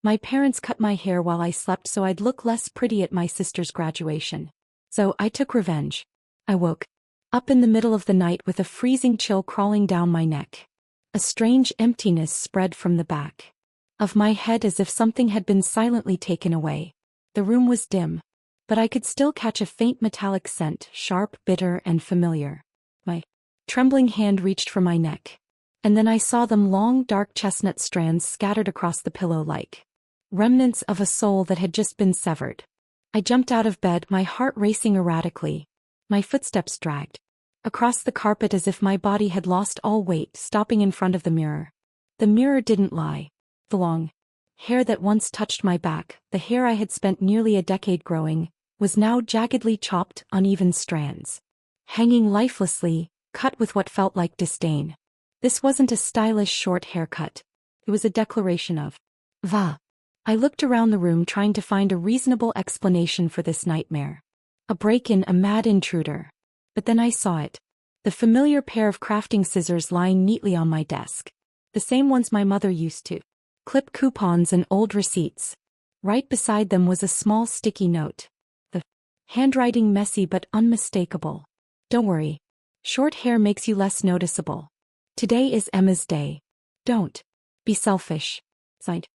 My parents cut my hair while I slept so I'd look less pretty at my sister's graduation. So I took revenge. I woke up in the middle of the night with a freezing chill crawling down my neck. A strange emptiness spread from the back of my head as if something had been silently taken away. The room was dim, but I could still catch a faint metallic scent, sharp, bitter, and familiar. My trembling hand reached for my neck. And then I saw them long, dark chestnut strands scattered across the pillow like remnants of a soul that had just been severed. I jumped out of bed, my heart racing erratically. My footsteps dragged across the carpet as if my body had lost all weight, stopping in front of the mirror. The mirror didn't lie. The long hair that once touched my back, the hair I had spent nearly a decade growing, was now jaggedly chopped, uneven strands, hanging lifelessly, cut with what felt like disdain. This wasn't a stylish short haircut. It was a declaration of va. I looked around the room trying to find a reasonable explanation for this nightmare. A break-in, a mad intruder. But then I saw it. The familiar pair of crafting scissors lying neatly on my desk. The same ones my mother used to clip coupons and old receipts. Right beside them was a small sticky note. The handwriting messy but unmistakable. Don't worry. Short hair makes you less noticeable. Today is Emma's day. Don't be selfish. Signed.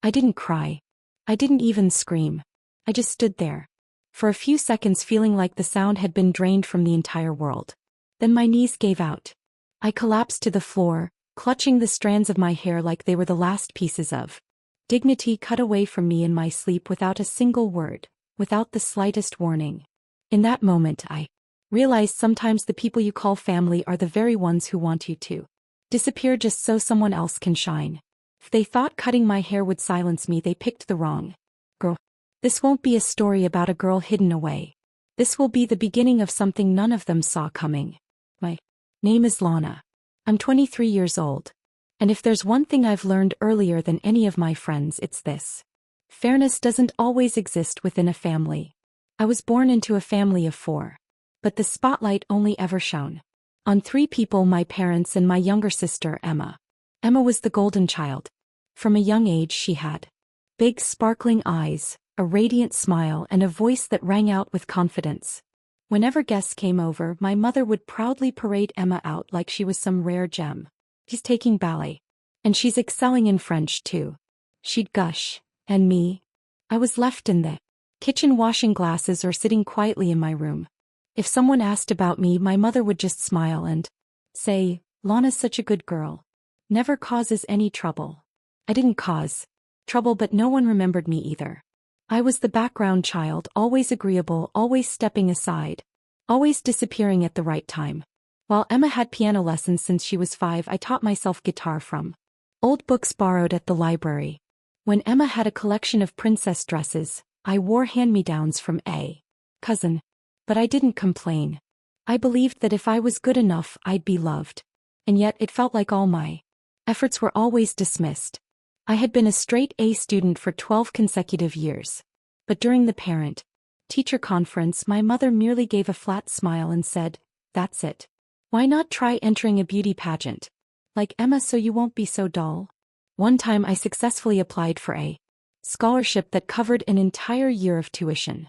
I didn't cry. I didn't even scream. I just stood there. For a few seconds feeling like the sound had been drained from the entire world. Then my knees gave out. I collapsed to the floor, clutching the strands of my hair like they were the last pieces of dignity cut away from me in my sleep without a single word, without the slightest warning. In that moment I realized sometimes the people you call family are the very ones who want you to disappear just so someone else can shine. If they thought cutting my hair would silence me, they picked the wrong girl. This won't be a story about a girl hidden away. This will be the beginning of something none of them saw coming. My name is Lana. I'm 23 years old. And if there's one thing I've learned earlier than any of my friends, it's this. Fairness doesn't always exist within a family. I was born into a family of 4. But the spotlight only ever shone on 3 people: my parents and my younger sister, Emma. Emma was the golden child. From a young age she had big sparkling eyes, a radiant smile, and a voice that rang out with confidence. Whenever guests came over, my mother would proudly parade Emma out like she was some rare gem. She's taking ballet. And she's excelling in French too. She'd gush. And me? I was left in the kitchen washing glasses or sitting quietly in my room. If someone asked about me, my mother would just smile and say, "Lana's such a good girl. Never causes any trouble." I didn't cause trouble, but no one remembered me either. I was the background child, always agreeable, always stepping aside, always disappearing at the right time. While Emma had piano lessons since she was 5, I taught myself guitar from old books borrowed at the library. When Emma had a collection of princess dresses, I wore hand-me-downs from a cousin. But I didn't complain. I believed that if I was good enough, I'd be loved. And yet it felt like all my efforts were always dismissed. I had been a straight A student for 12 consecutive years. But during the parent-teacher conference, my mother merely gave a flat smile and said, "That's it. Why not try entering a beauty pageant? Like Emma, so you won't be so dull." One time I successfully applied for a scholarship that covered an entire year of tuition.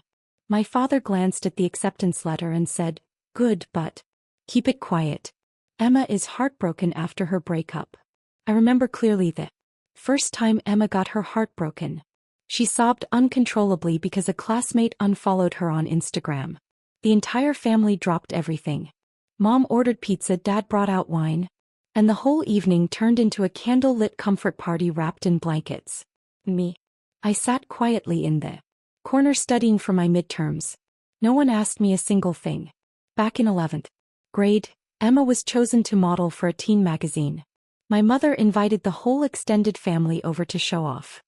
My father glanced at the acceptance letter and said, "Good, but keep it quiet. Emma is heartbroken after her breakup." I remember clearly the first time Emma got her heart broken. She sobbed uncontrollably because a classmate unfollowed her on Instagram. The entire family dropped everything. Mom ordered pizza, Dad brought out wine, and the whole evening turned into a candle-lit comfort party wrapped in blankets. Me. I sat quietly in the corner studying for my midterms. No one asked me a single thing. Back in 11th grade, Emma was chosen to model for a teen magazine. My mother invited the whole extended family over to show off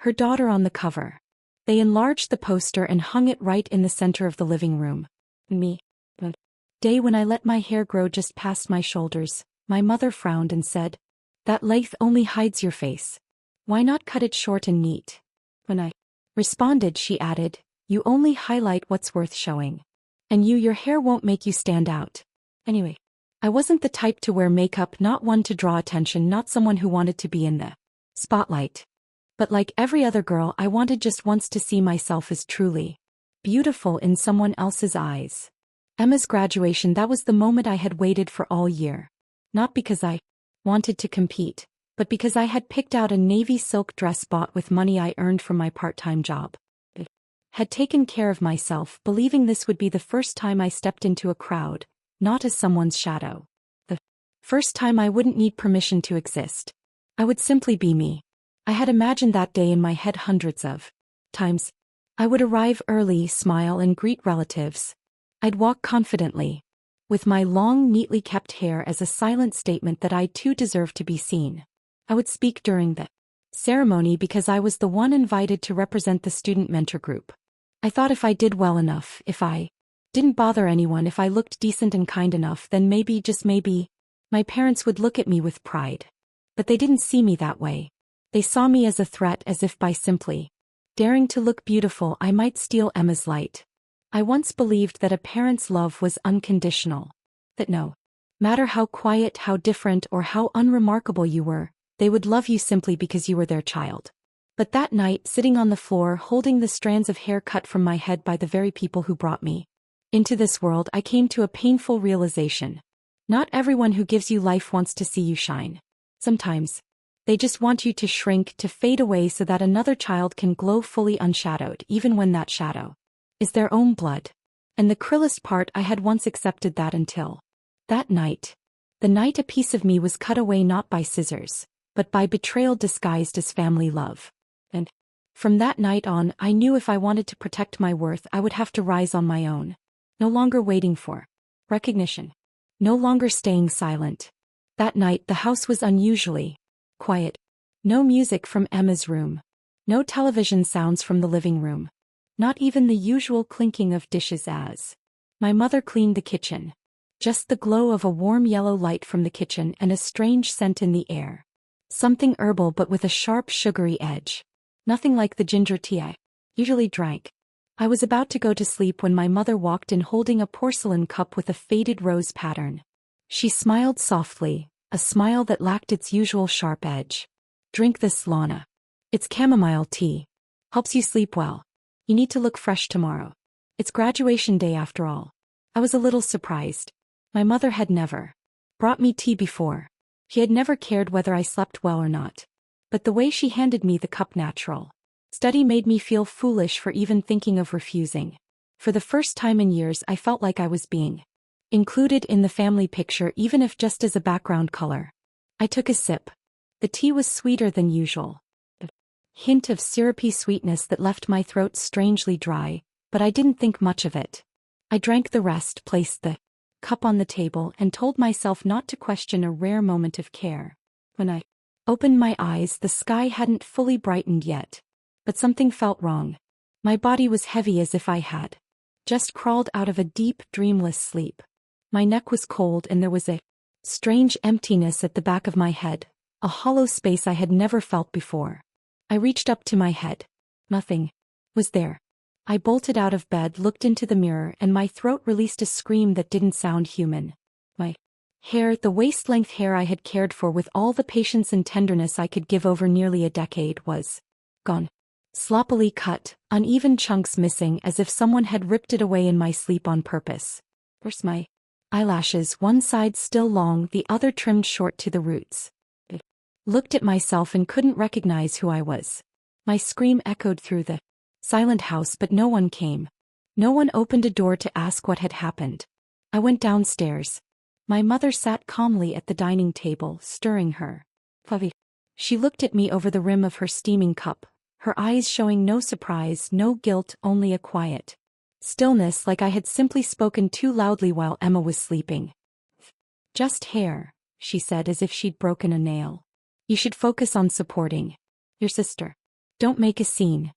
her daughter on the cover. They enlarged the poster and hung it right in the center of the living room. Me. The day when I let my hair grow just past my shoulders, my mother frowned and said, "That length only hides your face. Why not cut it short and neat?" When I responded, she added, "You only highlight what's worth showing. And your hair won't make you stand out." Anyway, I wasn't the type to wear makeup, not one to draw attention, not someone who wanted to be in the spotlight. But like every other girl, I wanted just once to see myself as truly beautiful in someone else's eyes. Emma's graduation, that was the moment I had waited for all year. Not because I wanted to compete, but because I had picked out a navy silk dress bought with money I earned from my part-time job. I had taken care of myself, believing this would be the first time I stepped into a crowd, not as someone's shadow. The first time I wouldn't need permission to exist. I would simply be me. I had imagined that day in my head hundreds of times. I would arrive early, smile and greet relatives. I'd walk confidently, with my long, neatly kept hair as a silent statement that I too deserved to be seen. I would speak during the ceremony because I was the one invited to represent the student mentor group. I thought if I did well enough, if I didn't bother anyone, if I looked decent and kind enough, then maybe, just maybe, my parents would look at me with pride. But they didn't see me that way. They saw me as a threat, as if by simply daring to look beautiful I might steal Emma's light. I once believed that a parent's love was unconditional. That no matter how quiet, how different, or how unremarkable you were, they would love you simply because you were their child. But that night, sitting on the floor holding the strands of hair cut from my head by the very people who brought me into this world, I came to a painful realization. Not everyone who gives you life wants to see you shine. Sometimes they just want you to shrink, to fade away so that another child can glow fully unshadowed, even when that shadow is their own blood. And the cruelest part, I had once accepted that until that night. The night a piece of me was cut away, not by scissors, but by betrayal disguised as family love. And from that night on, I knew if I wanted to protect my worth, I would have to rise on my own. No longer waiting for recognition. No longer staying silent. That night the house was unusually quiet. No music from Emma's room. No television sounds from the living room. Not even the usual clinking of dishes as my mother cleaned the kitchen. Just the glow of a warm yellow light from the kitchen and a strange scent in the air. Something herbal but with a sharp sugary edge. Nothing like the ginger tea I usually drank. I was about to go to sleep when my mother walked in holding a porcelain cup with a faded rose pattern. She smiled softly, a smile that lacked its usual sharp edge. "Drink this, Lana. It's chamomile tea. Helps you sleep well. You need to look fresh tomorrow. It's graduation day after all." I was a little surprised. My mother had never brought me tea before. She had never cared whether I slept well or not. But the way she handed me the cup natural study made me feel foolish for even thinking of refusing. For the first time in years, I felt like I was being included in the family picture, even if just as a background color. I took a sip. The tea was sweeter than usual. A hint of syrupy sweetness that left my throat strangely dry, but I didn't think much of it. I drank the rest, placed the cup on the table, and told myself not to question a rare moment of care. When I opened my eyes, the sky hadn't fully brightened yet. But something felt wrong. My body was heavy, as if I had just crawled out of a deep, dreamless sleep. My neck was cold and there was a strange emptiness at the back of my head, a hollow space I had never felt before. I reached up to my head. Nothing was there. I bolted out of bed, looked into the mirror, and my throat released a scream that didn't sound human. My hair, the waist-length hair I had cared for with all the patience and tenderness I could give over nearly a decade, was gone. Sloppily cut, uneven chunks missing, as if someone had ripped it away in my sleep on purpose. Where's my eyelashes, one side still long, the other trimmed short to the roots. I looked at myself and couldn't recognize who I was. My scream echoed through the silent house, but no one came. No one opened a door to ask what had happened. I went downstairs. My mother sat calmly at the dining table, stirring her coffee. She looked at me over the rim of her steaming cup, her eyes showing no surprise, no guilt, only a quiet stillness, like I had simply spoken too loudly while Emma was sleeping. "Just hair," she said, as if she'd broken a nail. "You should focus on supporting your sister. Don't make a scene."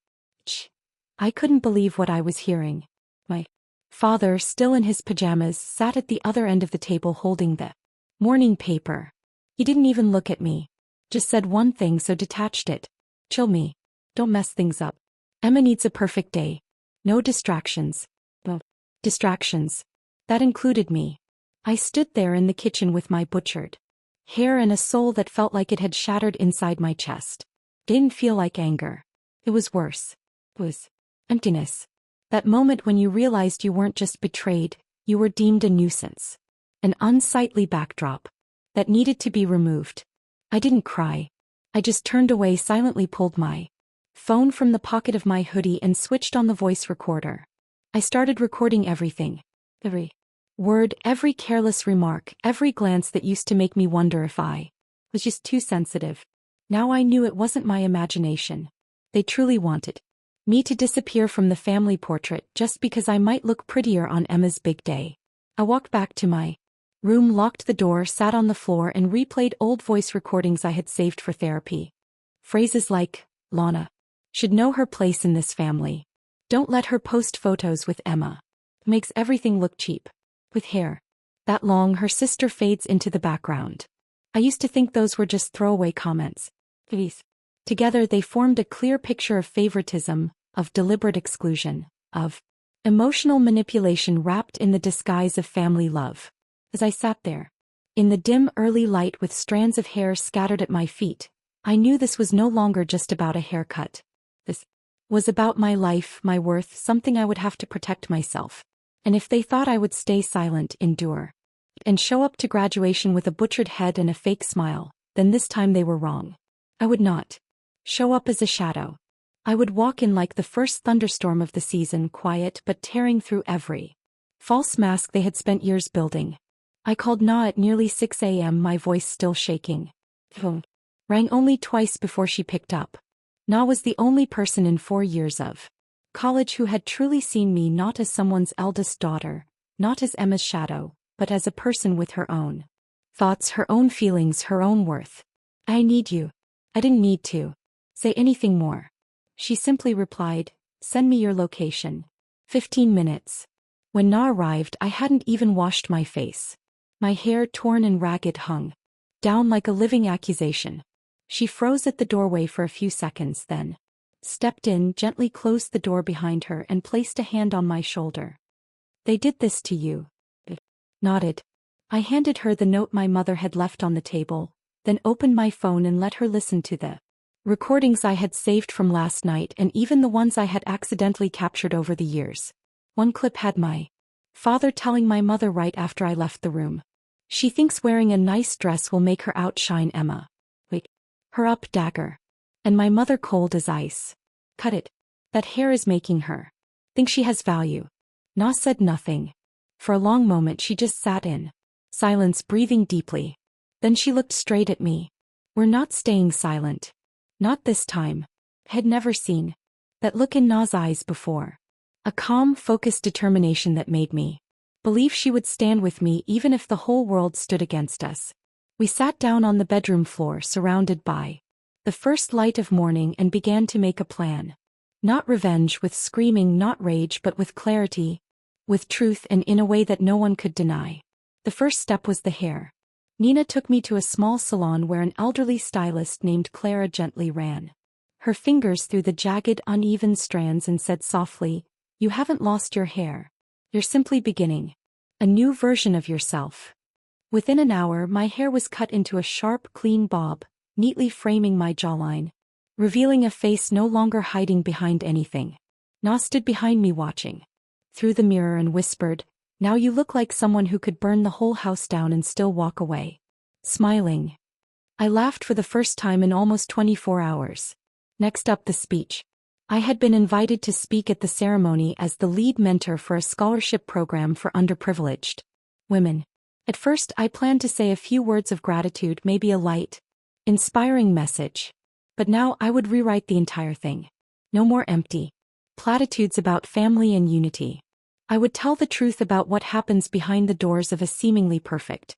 I couldn't believe what I was hearing. My father, still in his pajamas, sat at the other end of the table holding the morning paper. He didn't even look at me. Just said one thing, so detached it. "Chill me. Don't mess things up. Emma needs a perfect day. No distractions." Well, distractions. That included me. I stood there in the kitchen with my butchered hair and a soul that felt like it had shattered inside my chest. Didn't feel like anger. It was worse. It was emptiness. That moment when you realized you weren't just betrayed, you were deemed a nuisance. An unsightly backdrop that needed to be removed. I didn't cry. I just turned away, silently pulled my phone from the pocket of my hoodie and switched on the voice recorder. I started recording everything. Every word, every careless remark, every glance that used to make me wonder if I was just too sensitive. Now I knew it wasn't my imagination. They truly wanted me to disappear from the family portrait just because I might look prettier on Emma's big day. I walked back to my room, locked the door, sat on the floor and replayed old voice recordings I had saved for therapy. Phrases like, Lana should know her place in this family. Don't let her post photos with Emma. Makes everything look cheap. With hair that long, her sister fades into the background. I used to think those were just throwaway comments. Together they formed a clear picture of favoritism, of deliberate exclusion, of emotional manipulation wrapped in the disguise of family love. As I sat there, in the dim early light with strands of hair scattered at my feet, I knew this was no longer just about a haircut. This was about my life, my worth, something I would have to protect myself. And if they thought I would stay silent, endure, and show up to graduation with a butchered head and a fake smile, then this time they were wrong. I would not show up as a shadow. I would walk in like the first thunderstorm of the season, quiet but tearing through every false mask they had spent years building. I called Na at nearly 6 a.m., my voice still shaking. Phone rang only twice before she picked up. Na was the only person in 4 years of college who had truly seen me not as someone's eldest daughter, not as Emma's shadow, but as a person with her own thoughts, her own feelings, her own worth. I need you. I didn't need to say anything more. She simply replied, send me your location. 15 minutes. When Na arrived, I hadn't even washed my face. My hair, torn and ragged, hung down like a living accusation. She froze at the doorway for a few seconds, then stepped in, gently closed the door behind her and placed a hand on my shoulder. They did this to you. I nodded. I handed her the note my mother had left on the table, then opened my phone and let her listen to the recordings I had saved from last night and even the ones I had accidentally captured over the years. One clip had my father telling my mother right after I left the room, she thinks wearing a nice dress will make her outshine Emma. Wake her up, dagger. And my mother, cold as ice. Cut it. That hair is making her think she has value. Na said nothing. For a long moment she just sat in silence, breathing deeply. Then she looked straight at me. We're not staying silent. Not this time. Had never seen that look in Na's eyes before. A calm, focused determination that made me believe she would stand with me even if the whole world stood against us. We sat down on the bedroom floor, surrounded by the first light of morning, and began to make a plan. Not revenge with screaming, not rage, but with clarity, with truth, and in a way that no one could deny. The first step was the hair. Nina took me to a small salon where an elderly stylist named Clara gently ran her fingers through the jagged, uneven strands and said softly, "You haven't lost your hair. You're simply beginning a new version of yourself." Within an hour, my hair was cut into a sharp, clean bob, neatly framing my jawline, revealing a face no longer hiding behind anything. Na stood behind me watching through the mirror and whispered, "Now you look like someone who could burn the whole house down and still walk away smiling." I laughed for the first time in almost 24 hours. Next up, the speech. I had been invited to speak at the ceremony as the lead mentor for a scholarship program for underprivileged women. At first, I planned to say a few words of gratitude, maybe a light, inspiring message. But now I would rewrite the entire thing. No more empty platitudes about family and unity. I would tell the truth about what happens behind the doors of a seemingly perfect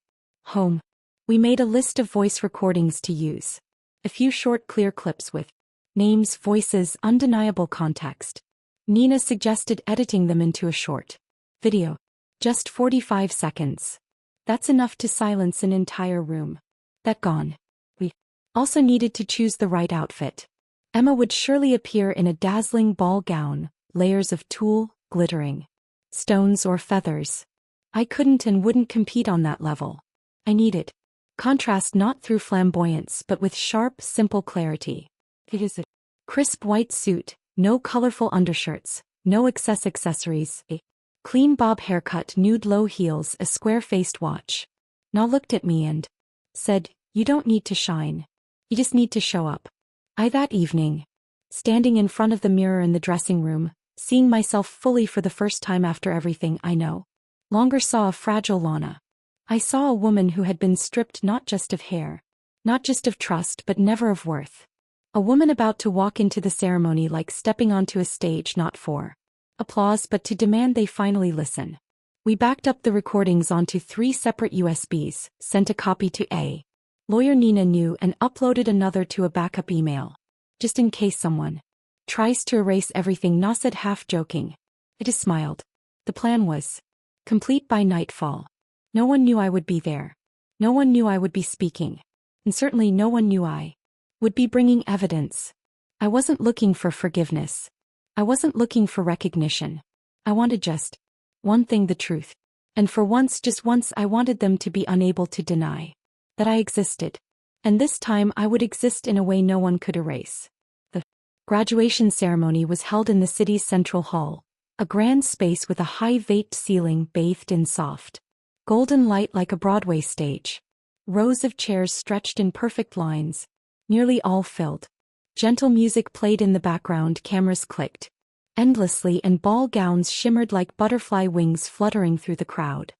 home. We made a list of voice recordings to use. A few short, clear clips with names, voices, undeniable context. Nina suggested editing them into a short video. Just 45 seconds. That's enough to silence an entire room. That gone. We also needed to choose the right outfit. Emma would surely appear in a dazzling ball gown, layers of tulle, glittering stones or feathers. I couldn't and wouldn't compete on that level. I needed contrast, not through flamboyance but with sharp, simple clarity. It is a crisp white suit, no colorful undershirts, no excess accessories, a clean bob haircut, nude low heels, a square-faced watch. Na looked at me and said, "You don't need to shine. You just need to show up." That evening, standing in front of the mirror in the dressing room, seeing myself fully for the first time after everything I no longer saw a fragile Lana. I saw a woman who had been stripped not just of hair, not just of trust but never of worth. A woman about to walk into the ceremony like stepping onto a stage not for applause but to demand they finally listen. We backed up the recordings onto 3 separate USBs, sent a copy to a lawyer Nina knew and uploaded another to a backup email. Just in case someone tries to erase everything, Na said half joking. I just smiled. The plan was complete by nightfall. No one knew I would be there. No one knew I would be speaking. And certainly no one knew I would be bringing evidence. I wasn't looking for forgiveness. I wasn't looking for recognition. I wanted just one thing, the truth. And for once, just once, I wanted them to be unable to deny that I existed. And this time I would exist in a way no one could erase. The graduation ceremony was held in the city's central hall, a grand space with a high-vaped ceiling bathed in soft golden light like a Broadway stage. Rows of chairs stretched in perfect lines, nearly all filled. Gentle music played in the background, cameras clicked endlessly, and ball gowns shimmered like butterfly wings fluttering through the crowd.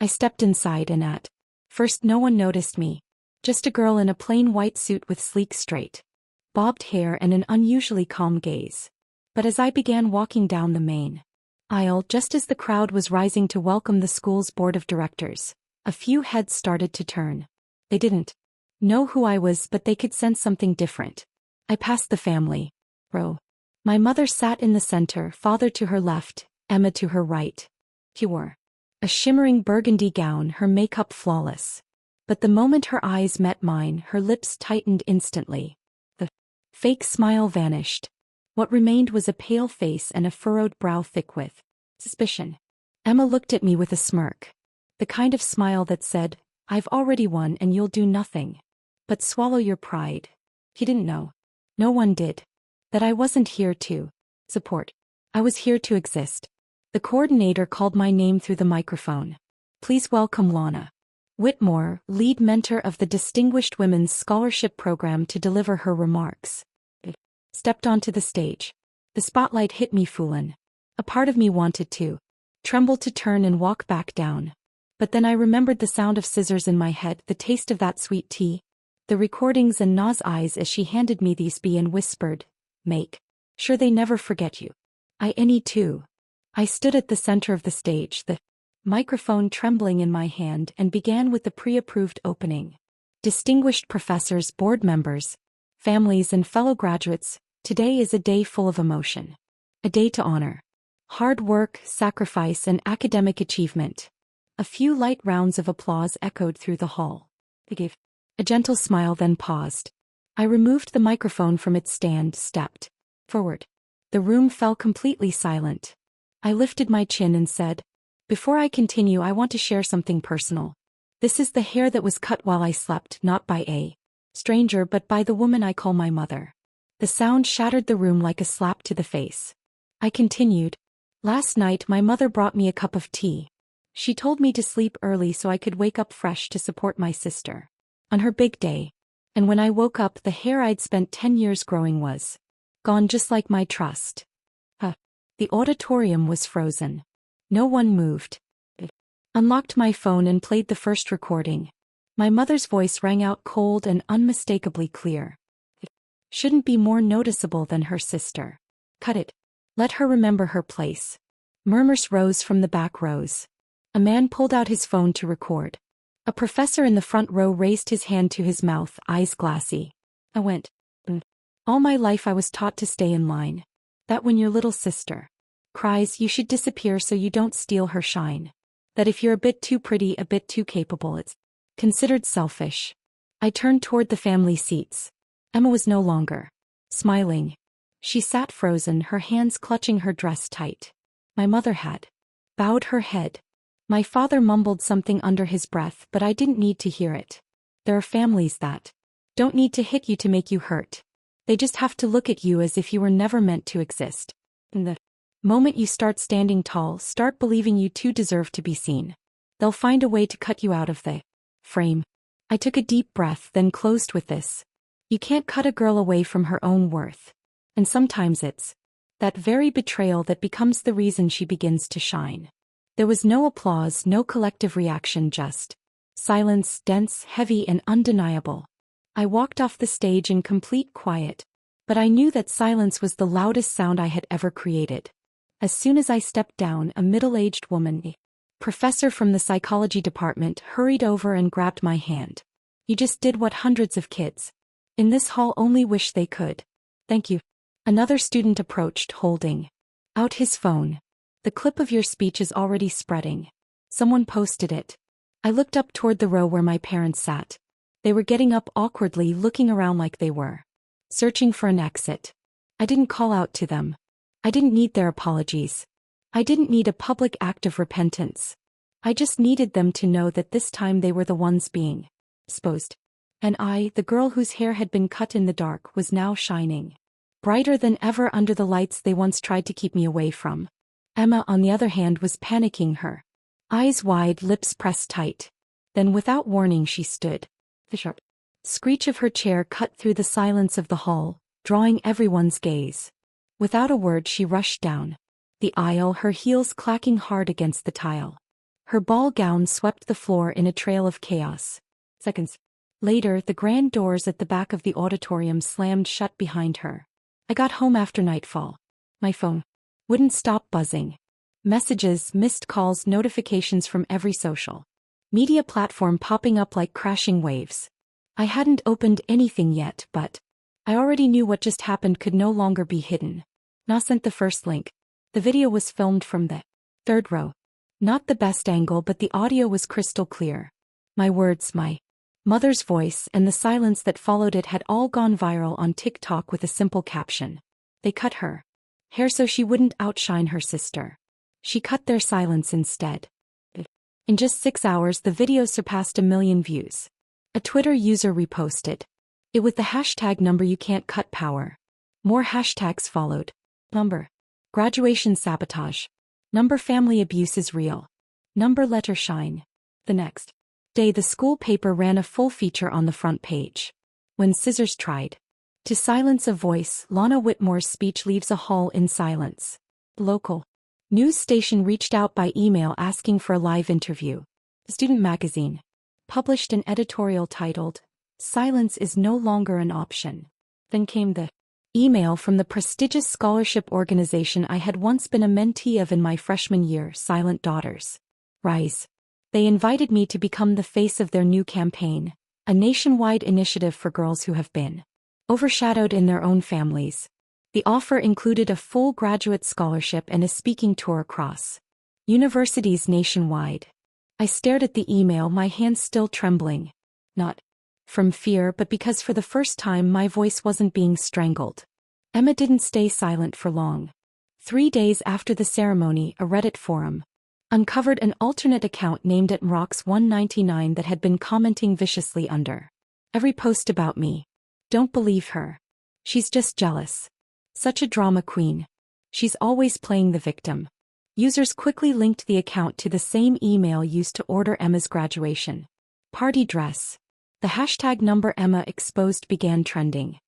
I stepped inside and at first no one noticed me. Just a girl in a plain white suit with sleek straight bobbed hair and an unusually calm gaze. But as I began walking down the main aisle, just as the crowd was rising to welcome the school's board of directors, a few heads started to turn. They didn't know who I was, but they could sense something different. I passed the family row. My mother sat in the center, father to her left, Emma to her right. She wore a shimmering burgundy gown, her makeup flawless. But the moment her eyes met mine, her lips tightened instantly. The fake smile vanished. What remained was a pale face and a furrowed brow thick with suspicion. Emma looked at me with a smirk. The kind of smile that said, "I've already won and you'll do nothing but swallow your pride." He didn't know. No one did. That I wasn't here to support. I was here to exist. The coordinator called my name through the microphone. "Please welcome Lana Whitmore, lead mentor of the Distinguished Women's Scholarship Program, to deliver her remarks." I stepped onto the stage. The spotlight hit me full-on. A part of me wanted to tremble, to turn and walk back down. But then I remembered the sound of scissors in my head, the taste of that sweet tea, the recordings, and Na's eyes as she handed me these and whispered, "Make sure they never forget you." I need to. I stood at the center of the stage, the microphone trembling in my hand, and began with the pre-approved opening. Distinguished professors, board members, families, and fellow graduates, today is a day full of emotion. A day to honor hard work, sacrifice, and academic achievement. A few light rounds of applause echoed through the hall. I gave a gentle smile, then paused. I removed the microphone from its stand, stepped forward. The room fell completely silent. I lifted my chin and said, "Before I continue, I want to share something personal. This is the hair that was cut while I slept, not by a stranger but by the woman I call my mother." The sound shattered the room like a slap to the face. I continued, "Last night my mother brought me a cup of tea. She told me to sleep early so I could wake up fresh to support my sister on her big day. And when I woke up, the hair I'd spent 10 years growing was gone, just like my trust." The auditorium was frozen. No one moved. I unlocked my phone and played the first recording. My mother's voice rang out cold and unmistakably clear. It shouldn't be more noticeable than her sister. Cut it. Let her remember her place. Murmurs rose from the back rows. A man pulled out his phone to record. A professor in the front row raised his hand to his mouth, eyes glassy. I went, All my life I was taught to stay in line. That when your little sister cries, you should disappear so you don't steal her shine. That if you're a bit too pretty, a bit too capable, it's considered selfish." I turned toward the family seats. Emma was no longer smiling. She sat frozen, her hands clutching her dress tight. My mother had bowed her head. My father mumbled something under his breath, but I didn't need to hear it. There are families that don't need to hit you to make you hurt. They just have to look at you as if you were never meant to exist. And the moment you start standing tall, start believing you too deserve to be seen, they'll find a way to cut you out of the frame. I took a deep breath, then closed with this. You can't cut a girl away from her own worth. And sometimes it's that very betrayal that becomes the reason she begins to shine. There was no applause, no collective reaction, just silence, dense, heavy, and undeniable. I walked off the stage in complete quiet, but I knew that silence was the loudest sound I had ever created. As soon as I stepped down, a middle-aged woman, a professor from the psychology department, hurried over and grabbed my hand. You just did what hundreds of kids in this hall only wish they could. Thank you. Another student approached, holding out his phone. The clip of your speech is already spreading. Someone posted it. I looked up toward the row where my parents sat. They were getting up awkwardly, looking around like they were searching for an exit. I didn't call out to them. I didn't need their apologies. I didn't need a public act of repentance. I just needed them to know that this time they were the ones being exposed. And I, the girl whose hair had been cut in the dark, was now shining brighter than ever under the lights they once tried to keep me away from. Emma, on the other hand, was panicking, her eyes wide, lips pressed tight. Then without warning she stood. The sharp screech of her chair cut through the silence of the hall, drawing everyone's gaze. Without a word she rushed down the aisle, her heels clacking hard against the tile. Her ball gown swept the floor in a trail of chaos. Seconds later, the grand doors at the back of the auditorium slammed shut behind her. I got home after nightfall. My phone wouldn't stop buzzing. Messages, missed calls, notifications from every social media platform popping up like crashing waves. I hadn't opened anything yet, but I already knew what just happened could no longer be hidden. Na sent the first link. The video was filmed from the third row. Not the best angle, but the audio was crystal clear. My words, my mother's voice, and the silence that followed it had all gone viral on TikTok with a simple caption. They cut her hair so she wouldn't outshine her sister. She cut their silence instead. In just 6 hours, the video surpassed 1 million views. A Twitter user reposted it with the hashtag #YouCan'tCutPower. More hashtags followed. Graduation sabotage. Family abuse is real. Let her shine. The next day, the school paper ran a full feature on the front page. When scissors tried to silence a voice, Lana Whitmore's speech leaves a hall in silence. Local news station reached out by email asking for a live interview. The student magazine published an editorial titled, "Silence is no longer an option." Then came the email from the prestigious scholarship organization I had once been a mentee of in my freshman year, Silent Daughters Rise. They invited me to become the face of their new campaign, a nationwide initiative for girls who have been overshadowed in their own families. The offer included a full graduate scholarship and a speaking tour across universities nationwide. I stared at the email, my hands still trembling. Not from fear, but because for the first time my voice wasn't being strangled. Emma didn't stay silent for long. 3 days after the ceremony, a Reddit forum uncovered an alternate account named @Rocks199 that had been commenting viciously under every post about me. Don't believe her. She's just jealous. Such a drama queen. She's always playing the victim. Users quickly linked the account to the same email used to order Emma's graduation party dress. The hashtag #Emma exposed began trending.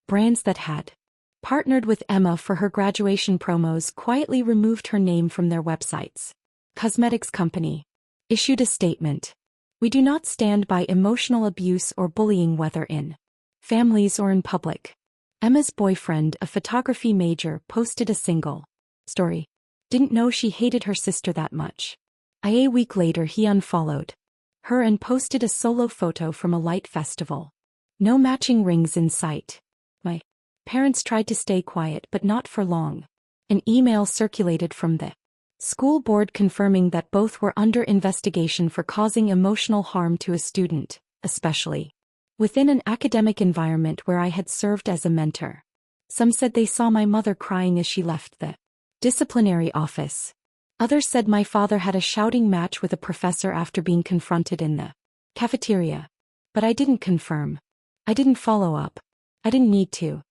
Brands that had partnered with Emma for her graduation promos quietly removed her name from their websites. Cosmetics company issued a statement. "We do not stand by emotional abuse or bullying, whether in families or in public." Emma's boyfriend, a photography major, posted a single story. Didn't know she hated her sister that much. A week later he unfollowed her and posted a solo photo from a light festival. No matching rings in sight. My parents tried to stay quiet, but not for long. An email circulated from the school board confirming that both were under investigation for causing emotional harm to a student, especially within an academic environment where I had served as a mentor. Some said they saw my mother crying as she left the disciplinary office. Others said my father had a shouting match with a professor after being confronted in the cafeteria. But I didn't confirm. I didn't follow up. I didn't need to.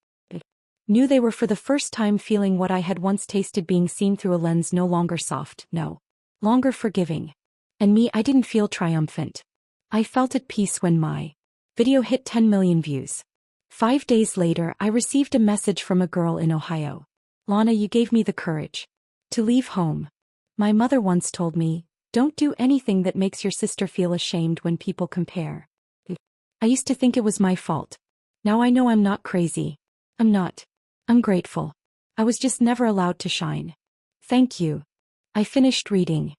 Knew they were for the first time feeling what I had once tasted, being seen through a lens no longer soft, no longer forgiving. And me, I didn't feel triumphant. I felt at peace when my video hit 10 million views. 5 days later, I received a message from a girl in Ohio. Lana, you gave me the courage to leave home. My mother once told me, don't do anything that makes your sister feel ashamed when people compare. I used to think it was my fault. Now I know I'm not crazy. I'm not. I'm grateful. I was just never allowed to shine. Thank you. I finished reading.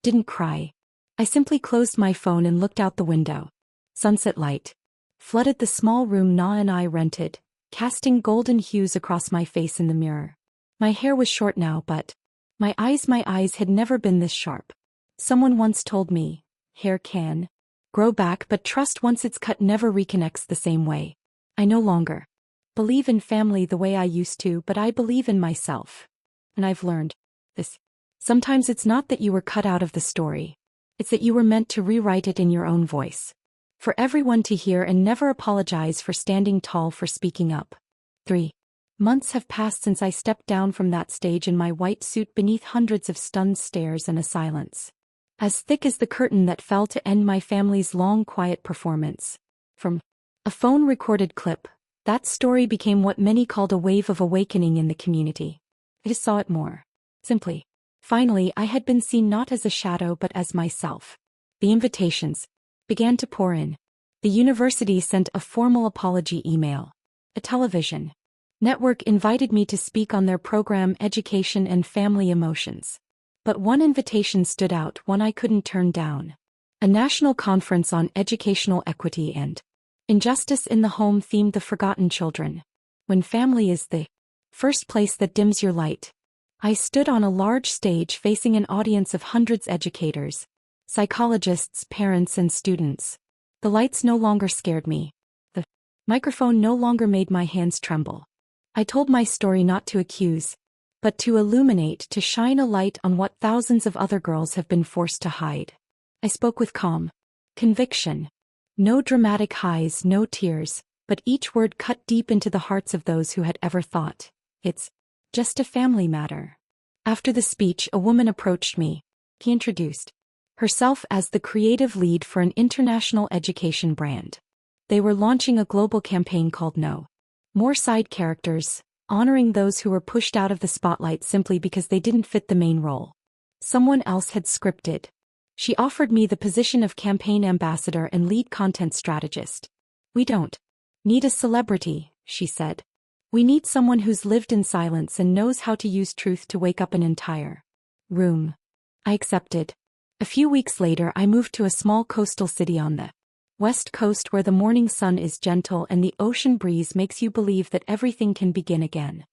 Didn't cry. I simply closed my phone and looked out the window. Sunset light flooded the small room Na and I rented, casting golden hues across my face in the mirror. My hair was short now, but my eyes had never been this sharp. Someone once told me, hair can grow back, but trust once it's cut never reconnects the same way. I no longer believe in family the way I used to, but I believe in myself. And I've learned this. Sometimes it's not that you were cut out of the story. It's that you were meant to rewrite it in your own voice. For everyone to hear, and never apologize for standing tall, for speaking up. 3 months have passed since I stepped down from that stage in my white suit beneath hundreds of stunned stares and a silence as thick as the curtain that fell to end my family's long, quiet performance. From a phone-recorded clip, that story became what many called a wave of awakening in the community. I just saw it more simply. Finally, I had been seen not as a shadow but as myself. The invitations began to pour in. The university sent a formal apology email. A television network invited me to speak on their program Education and Family Emotions. But one invitation stood out, one I couldn't turn down. A national conference on educational equity and injustice in the home themed the forgotten children. When family is the first place that dims your light. I stood on a large stage facing an audience of hundreds, educators, psychologists, parents, and students. The lights no longer scared me. The microphone no longer made my hands tremble. I told my story not to accuse, but to illuminate, to shine a light on what thousands of other girls have been forced to hide. I spoke with calm conviction. No dramatic highs, no tears, but each word cut deep into the hearts of those who had ever thought, it's just a family matter. After the speech, a woman approached me. She introduced herself as the creative lead for an international education brand. They were launching a global campaign called No More Side Characters, honoring those who were pushed out of the spotlight simply because they didn't fit the main role someone else had scripted. She offered me the position of campaign ambassador and lead content strategist. We don't need a celebrity, she said. We need someone who's lived in silence and knows how to use truth to wake up an entire room. I accepted. A few weeks later, I moved to a small coastal city on the West Coast where the morning sun is gentle and the ocean breeze makes you believe that everything can begin again.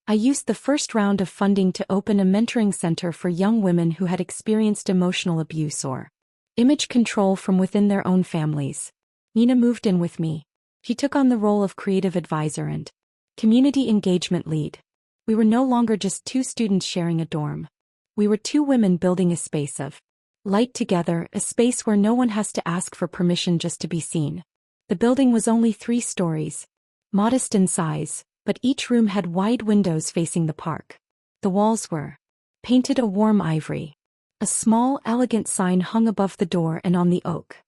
I used the first round of funding to open a mentoring center for young women who had experienced emotional abuse or image control from within their own families. Nina moved in with me. She took on the role of creative advisor and community engagement lead. We were no longer just two students sharing a dorm. We were two women building a space of light together, a space where no one has to ask for permission just to be seen. The building was only 3 stories, modest in size, but each room had wide windows facing the park. The walls were painted a warm ivory. A small, elegant sign hung above the door, and on the oak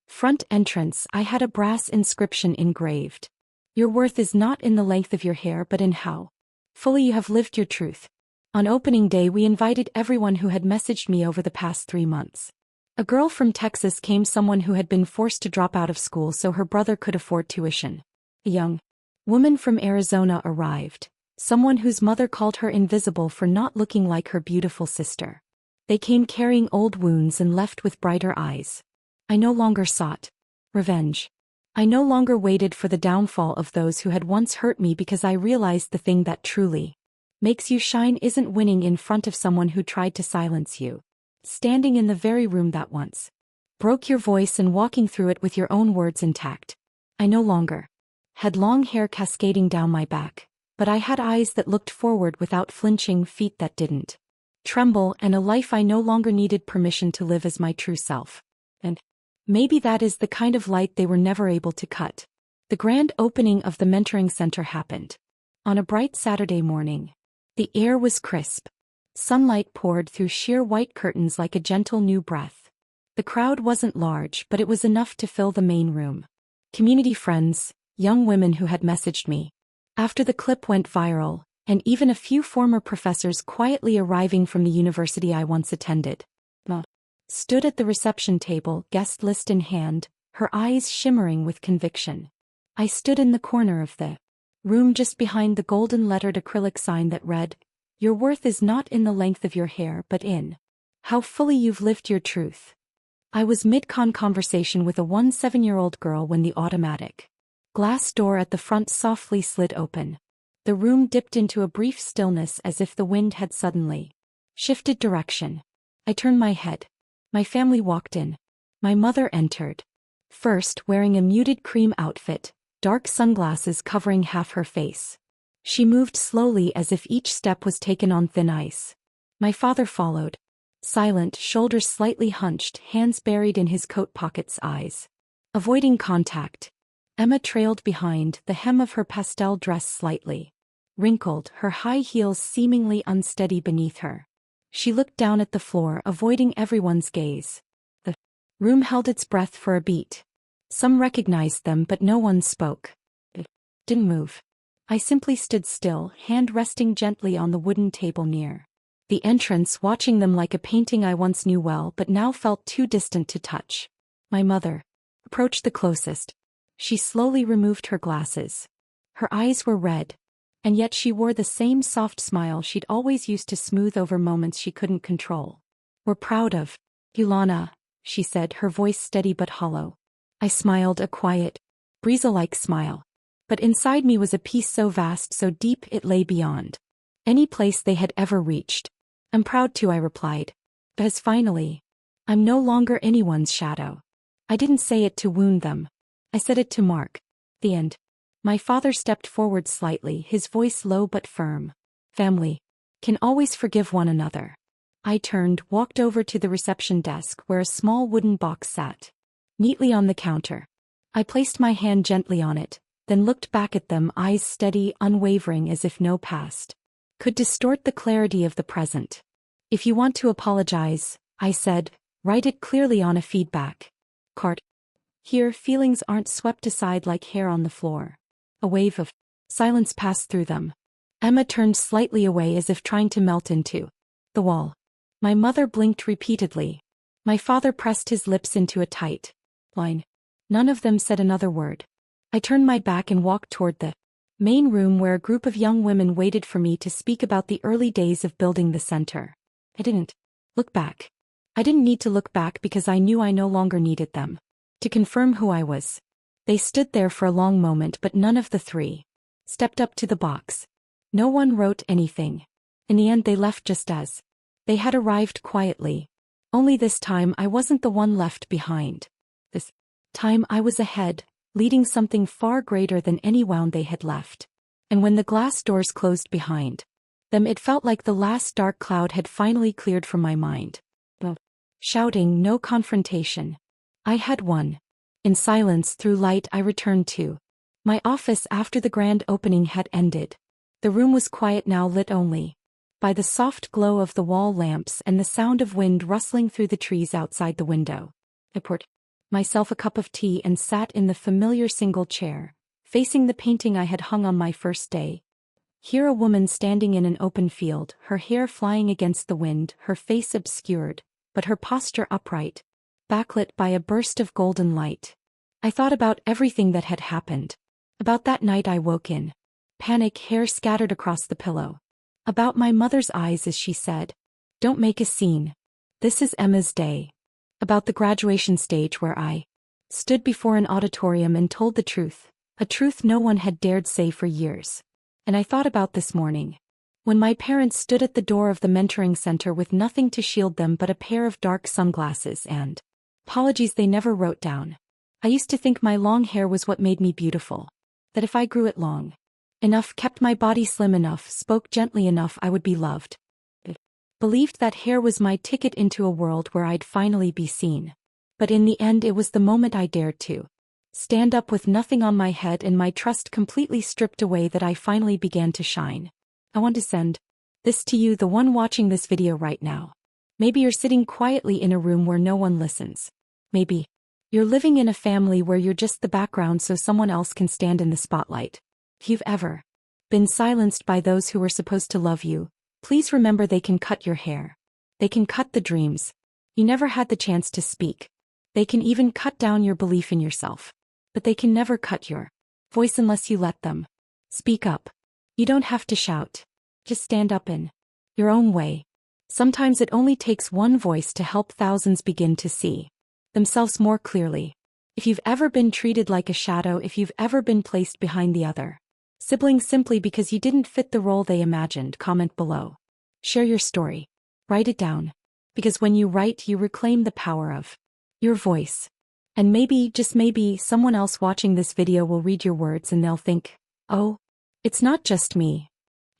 front entrance I had a brass inscription engraved. Your worth is not in the length of your hair but in how fully you have lived your truth. On opening day, we invited everyone who had messaged me over the past 3 months. A girl from Texas came, someone who had been forced to drop out of school so her brother could afford tuition. A young woman from Arizona arrived, someone whose mother called her invisible for not looking like her beautiful sister. They came carrying old wounds and left with brighter eyes. I no longer sought revenge. I no longer waited for the downfall of those who had once hurt me, because I realized the thing that truly makes you shine isn't winning in front of someone who tried to silence you. Standing in the very room that once broke your voice and walking through it with your own words intact. I no longer had long hair cascading down my back, but I had eyes that looked forward without flinching, feet that didn't tremble, and a life I no longer needed permission to live as my true self. And maybe that is the kind of light they were never able to cut. The grand opening of the mentoring center happened. On a bright Saturday morning. The air was crisp. Sunlight poured through sheer white curtains like a gentle new breath. The crowd wasn't large, but it was enough to fill the main room. Community friends, young women who had messaged me after the clip went viral, and even a few former professors quietly arriving from the university I once attended. Ma stood at the reception table, guest list in hand, her eyes shimmering with conviction. I stood in the corner of the room just behind the golden-lettered acrylic sign that read, "Your worth is not in the length of your hair but in how fully you've lived your truth." I was mid-con conversation with a 17-year-old girl when the automatic glass door at the front softly slid open. The room dipped into a brief stillness as if the wind had suddenly shifted direction. I turned my head. My family walked in. My mother entered. First, wearing a muted cream outfit, dark sunglasses covering half her face. She moved slowly as if each step was taken on thin ice. My father followed. Silent, shoulders slightly hunched, hands buried in his coat pockets, eyes avoiding contact. Emma trailed behind, the hem of her pastel dress slightly wrinkled, her high heels seemingly unsteady beneath her. She looked down at the floor, avoiding everyone's gaze. The room held its breath for a beat. Some recognized them, but no one spoke. It didn't move. I simply stood still, hand resting gently on the wooden table near the entrance, watching them like a painting I once knew well but now felt too distant to touch. My mother approached the closest. She slowly removed her glasses. Her eyes were red, and yet she wore the same soft smile she'd always used to smooth over moments she couldn't control. "We're proud of you, Lana," she said, her voice steady but hollow. I smiled, a quiet, breeze-like smile. But inside me was a peace so vast, so deep, it lay beyond any place they had ever reached. "I'm proud too," I replied. Because finally, I'm no longer anyone's shadow. I didn't say it to wound them. I said it to mark the end. My father stepped forward slightly, his voice low but firm. "Family can always forgive one another." I turned, walked over to the reception desk where a small wooden box sat neatly on the counter. I placed my hand gently on it, then looked back at them, eyes steady, unwavering, as if no past could distort the clarity of the present. "If you want to apologize," I said, "write it clearly on a feedback card. Here, feelings aren't swept aside like hair on the floor." A wave of silence passed through them. Emma turned slightly away as if trying to melt into the wall. My mother blinked repeatedly. My father pressed his lips into a tight line. None of them said another word. I turned my back and walked toward the main room where a group of young women waited for me to speak about the early days of building the center. I didn't look back. I didn't need to look back because I knew I no longer needed them to confirm who I was. They stood there for a long moment, but none of the three stepped up to the box. No one wrote anything. In the end, they left just as they had arrived, quietly. Only this time I wasn't the one left behind. This time I was ahead, leading something far greater than any wound they had left. And when the glass doors closed behind them, it felt like the last dark cloud had finally cleared from my mind. No shouting, no confrontation. I had won. In silence, through light, I returned to my office after the grand opening had ended. The room was quiet now, lit only by the soft glow of the wall lamps and the sound of wind rustling through the trees outside the window. I poured myself a cup of tea and sat in the familiar single chair, facing the painting I had hung on my first day. Here a woman standing in an open field, her hair flying against the wind, her face obscured, but her posture upright, backlit by a burst of golden light. I thought about everything that had happened. About that night I woke in panic, hair scattered across the pillow. About my mother's eyes as she said, "Don't make a scene. This is Emma's day." About the graduation stage where I stood before an auditorium and told the truth, a truth no one had dared say for years. And I thought about this morning, when my parents stood at the door of the mentoring center with nothing to shield them but a pair of dark sunglasses and apologies they never wrote down. I used to think my long hair was what made me beautiful, that if I grew it long enough, kept my body slim enough, spoke gently enough, I would be loved. Believed that hair was my ticket into a world where I'd finally be seen. But in the end, it was the moment I dared to stand up with nothing on my head and my trust completely stripped away that I finally began to shine. I want to send this to you, the one watching this video right now. Maybe you're sitting quietly in a room where no one listens. Maybe you're living in a family where you're just the background so someone else can stand in the spotlight. If you've ever been silenced by those who were supposed to love you, please remember they can cut your hair. They can cut the dreams you never had the chance to speak. They can even cut down your belief in yourself. But they can never cut your voice unless you let them. Speak up. You don't have to shout. Just stand up in your own way. Sometimes it only takes one voice to help thousands begin to see themselves more clearly. If you've ever been treated like a shadow, if you've ever been placed behind the other sibling simply because you didn't fit the role they imagined, comment below. Share your story. Write it down. Because when you write, you reclaim the power of your voice. And maybe, just maybe, someone else watching this video will read your words and they'll think, oh, it's not just me.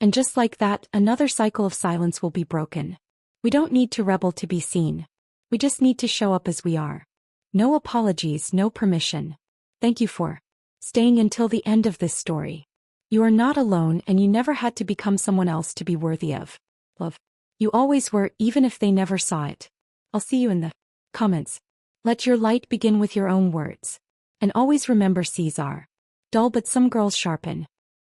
And just like that, another cycle of silence will be broken. We don't need to rebel to be seen. We just need to show up as we are. No apologies, no permission. Thank you for staying until the end of this story. You are not alone, and you never had to become someone else to be worthy of love. You always were, even if they never saw it. I'll see you in the comments. Let your light begin with your own words. And always remember, C's are dull, but some girls sharpen.